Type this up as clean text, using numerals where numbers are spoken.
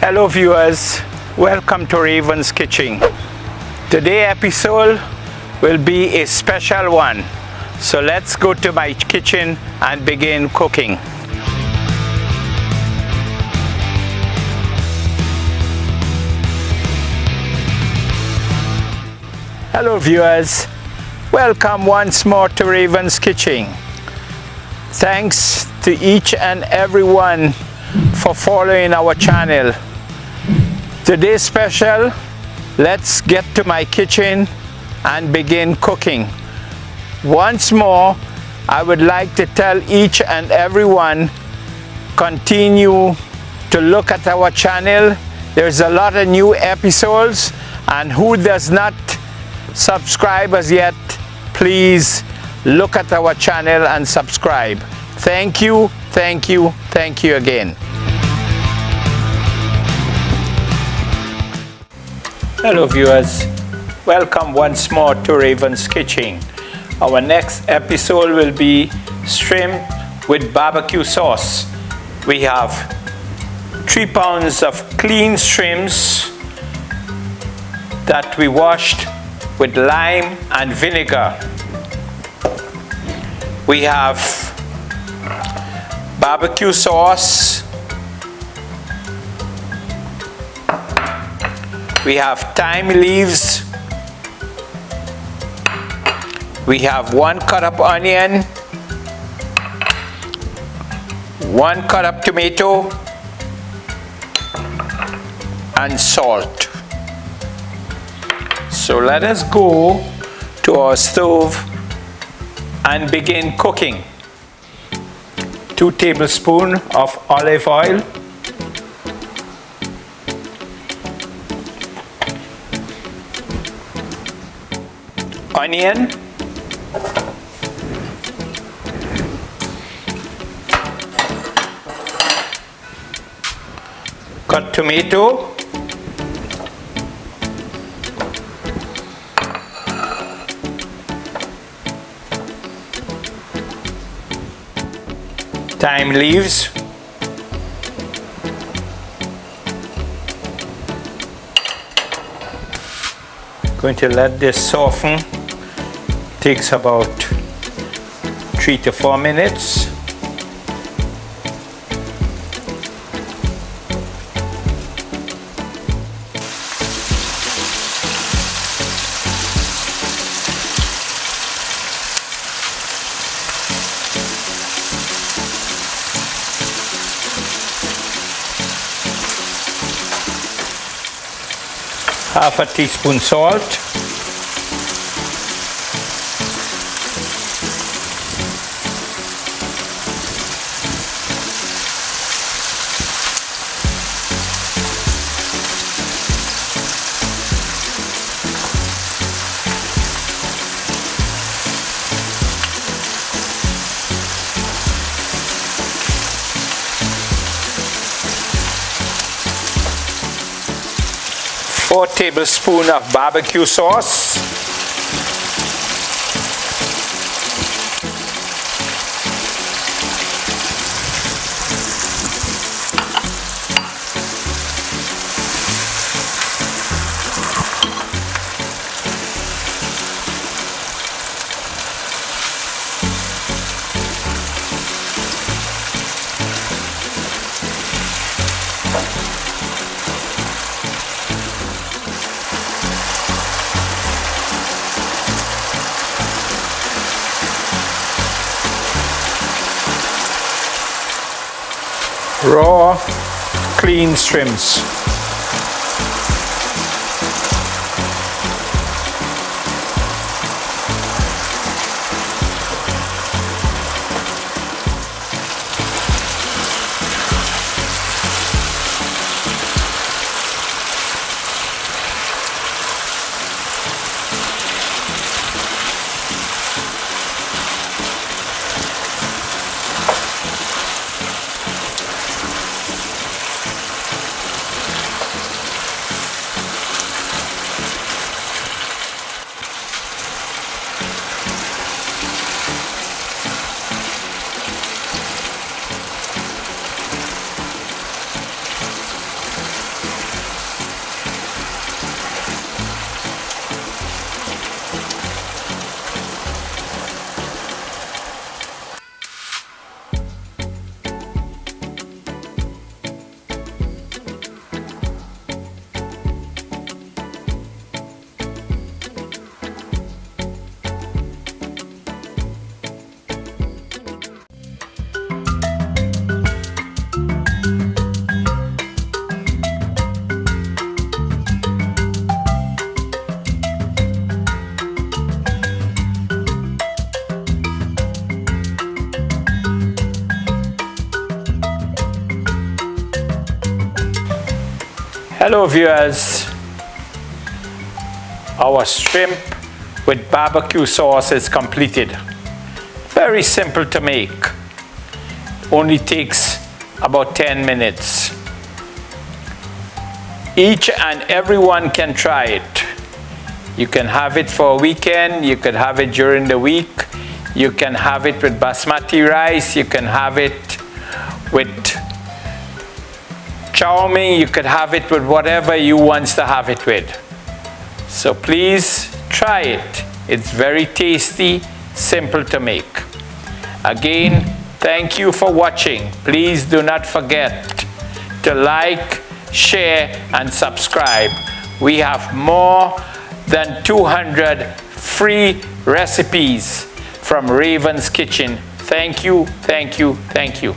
Hello viewers, welcome to Raven's Kitchen. Today's episode will be a special one. So let's go to my kitchen and begin cooking. Hello viewers, welcome once more to Raven's Kitchen. Thanks to each and everyone for following our channel. Today's special, let's get to my kitchen and begin cooking. Once more, I would like to tell each and everyone, continue to look at our channel. There's a lot of new episodes, and who does not subscribe as yet, please look at our channel and subscribe. Thank you, thank you, thank you again. Hello viewers, welcome once more to Raven's Kitchen. Our next episode will be shrimp with barbecue sauce. We have 3 pounds of clean shrimps that we washed with lime and vinegar. We have barbecue sauce. We have thyme leaves. We have 1 cut up onion, 1 cut up tomato, and salt. So let us go to our stove and begin cooking. 2 tablespoons of olive oil. Onion. Cut tomato. Thyme leaves. Going to let this soften. Takes about 3 to 4 minutes. Half a teaspoon salt. Four tablespoons of barbecue sauce. Raw, clean shrimps. Hello viewers, our shrimp with barbecue sauce is completed. Very simple to make, only takes about 10 minutes. Each and everyone can try it. You can have it for a weekend, you could have it during the week, you can have it with basmati rice, you can have it with chow mein, you could have it with whatever you want to have it with. So please try it. It's very tasty, simple to make. Again, thank you for watching. Please do not forget to like, share and subscribe. We have more than 200 free recipes from Raven's Kitchen. Thank you, thank you, thank you.